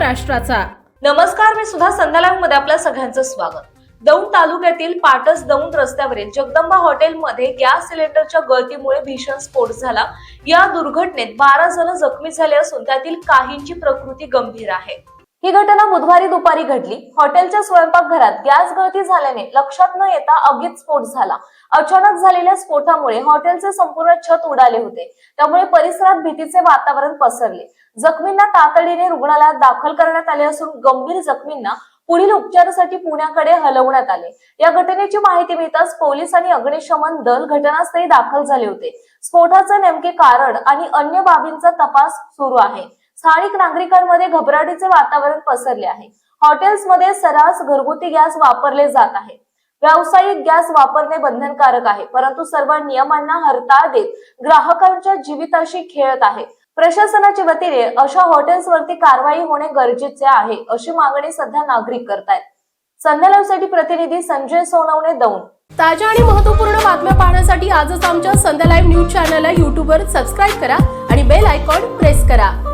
महाराष्ट्राचा. नमस्कार, मी सुधा संध्यालाईव्ह मध्ये आपल्या सगळ्यांचं स्वागत. दौंड तालुक्यातील पाटस दौंड रस्त्यावरील जगदंबा हॉटेलमध्ये गॅस सिलेंडरच्या गळतीमुळे भीषण स्फोट झाला. या दुर्घटनेत 12 जण जखमी झाले असून त्यातील काहींची प्रकृती गंभीर आहे. ही घटना बुधवारी दुपारी घडली. हॉटेलच्या स्वयंपाकघरात गॅस गळती झाल्याने लक्षात न येता आगीत स्फोट झाला. अचानक झालेल्या स्फोटामुळे हॉटेलचे संपूर्ण छत उडाले होते. त्यामुळे परिसरात भीतीचे वातावरण पसरले. जखमींना तातडीने रुग्णालयात दाखल करण्यात आले असून गंभीर जखमींना पुढील उपचारासाठी पुण्याकडे हलवण्यात आले. या घटनेची माहिती मिळताच पोलीस आणि अग्निशमन दल घटनास्थळी दाखल झाले होते. स्फोटाचे नेमके कारण आणि अन्य बाबींचा तपास सुरू आहे. स्थानिक नागरिकांमध्ये घबराटीचे वातावरण पसरले आहे. हॉटेल्समध्ये सर्रास घरगुती गॅस वापरले जात आहे. व्यावसायिक गॅस वापरणे बंधनकारक आहे, परंतु सर्व नियमांना हरताळ देत ग्राहकांच्या जीविताशी खेळत आहे. प्रशासनाच्या वतीने अशा हॉटेल्सवरती कारवाई होणे गरजेचे आहे, अशी मागणी सध्या नागरिक करतायत. संध्यालाईव्हसाठी प्रतिनिधी संजय सोनवणे, दौंड. ताज्या आणि महत्त्वपूर्ण बातम्या पाहण्यासाठी आजच आमच्या संध्या लाईव्ह न्यूज चॅनलला YouTube वर सबस्क्राईब करा आणि बेल आयकॉन प्रेस करा.